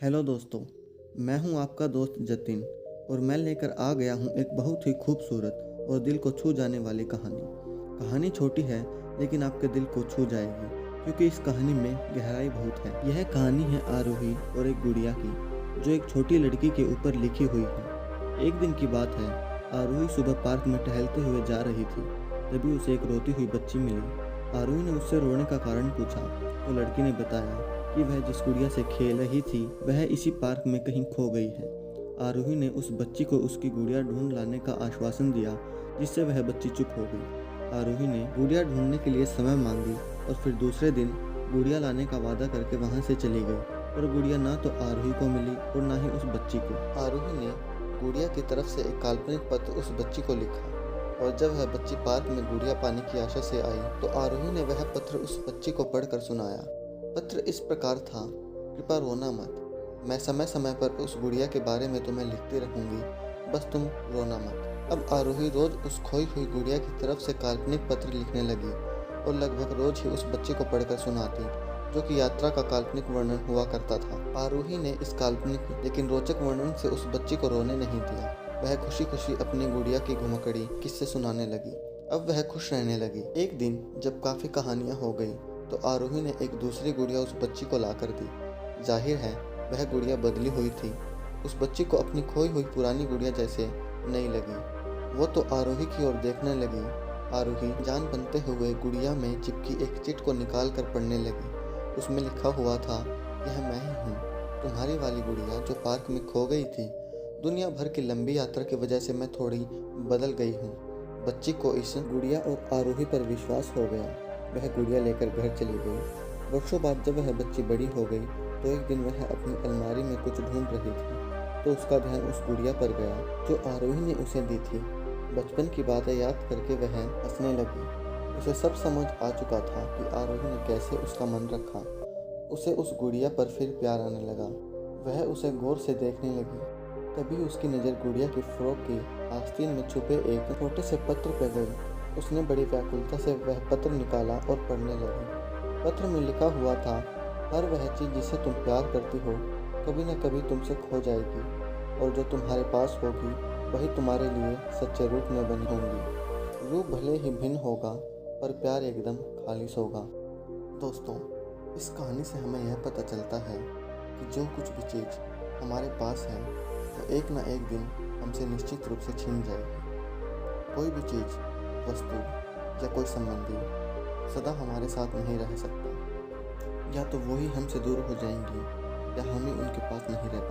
Hello दोस्तों, मैं हूं आपका दोस्त जतिन और मैं लेकर आ गया हूं एक बहुत ही खूबसूरत और दिल को छू जाने वाली कहानी। कहानी छोटी है लेकिन आपके दिल को छू जाएगी क्योंकि इस कहानी में गहराई बहुत है। यह कहानी है आरोही और एक गुड़िया की, जो एक छोटी लड़की के ऊपर लिखी हुई है। एक दिन की बात है, आरोही सुबह पार्क में टहलते हुए जा रही थी, तभी उसे एक रोती हुई बच्ची मिली। आरोही ने उससे रोने का कारण पूछा तो लड़की ने बताया कि वह जिस गुड़िया से खेल रही थी वह इसी पार्क में कहीं खो गई है। आरोही ने उस बच्ची को उसकी गुड़िया ढूंढ लाने का आश्वासन दिया, जिससे वह बच्ची चुप हो गई। आरोही ने गुड़िया ढूंढने के लिए समय मांगी और फिर दूसरे दिन गुड़िया लाने का वादा करके वहां से चली गई, पर गुड़िया ना तो आरोही को मिली और ना ही उस बच्ची को। आरोही ने गुड़िया की तरफ से एक काल्पनिक पत्र उस बच्ची को लिखा और जब वह बच्ची पार्क में गुड़िया पाने की आशा से आई तो आरोही ने वह पत्र उस बच्ची को पढ़कर सुनाया। पत्र इस प्रकार था, कृपया रोना मत, मैं समय समय पर उस गुड़िया के बारे में तुम्हें लिखती रहूंगी, बस तुम रोना मत। अब आरोही रोज उस खोई हुई गुड़िया की तरफ से काल्पनिक पत्र लिखने लगी और लगभग रोज ही उस बच्चे को पढ़कर सुनाती, जो कि यात्रा का काल्पनिक वर्णन हुआ करता था। आरोही ने इस काल्पनिक लेकिन रोचक वर्णन से उस बच्ची को रोने नहीं दिया। वह खुशी खुशी अपनी गुड़िया की घुमकड़ी किस्से सुनाने लगी। अब वह खुश रहने लगी। एक दिन जब काफी कहानियां हो गई तो आरोही ने एक दूसरी गुड़िया उस बच्ची को लाकर दी। जाहिर है वह गुड़िया बदली हुई थी। उस बच्ची को अपनी खोई हुई पुरानी गुड़िया जैसे नहीं लगी। वो तो आरोही की ओर देखने लगी। आरोही जान बनते हुए गुड़िया में चिपकी एक चिट को निकाल कर पढ़ने लगी। उसमें लिखा हुआ था, यह मैं ही हूँ, तुम्हारी वाली गुड़िया जो पार्क में खो गई थी। दुनिया भर की लंबी यात्रा की वजह से मैं थोड़ी बदल गई हूँ। बच्ची को इस गुड़िया और आरोही पर विश्वास हो गया। वह गुड़िया लेकर घर चली गई। वर्षों बाद जब वह बच्ची बड़ी हो गई तो एक दिन वह अपनी अलमारी में कुछ ढूंढ रही थी तो उसका ध्यान उस गुड़िया पर गया जो आरोही ने उसे दी थी। बचपन की बातें याद करके वह हंसने लगी। उसे सब समझ आ चुका था कि आरोही ने कैसे उसका मन रखा। उसे उस गुड़िया पर फिर प्यार आने लगा। वह उसे गौर से देखने लगी। तभी उसकी नज़र गुड़िया की फ्रॉक की आस्तीन में छुपे एक छोटे से पत्र पर गई। उसने बड़ी व्याकुलता से वह पत्र निकाला और पढ़ने लगी। पत्र में लिखा हुआ था, हर वह चीज़ जिसे तुम प्यार करती हो कभी न कभी तुमसे खो जाएगी और जो तुम्हारे पास होगी वही तुम्हारे लिए सच्चे रूप में बनी होंगी। रूप भले ही भिन्न होगा पर प्यार एकदम खालिश होगा। दोस्तों, इस कहानी से हमें यह पता चलता है कि जो कुछ भी चीज़ हमारे पास है वो एक ना एक दिन हमसे निश्चित रूप से छीन जाएगी। कोई भी चीज़, वस्तु या कोई संबंधी सदा हमारे साथ नहीं रह सकता। या तो वो ही हमसे दूर हो जाएंगी या हम ही उनके पास नहीं रह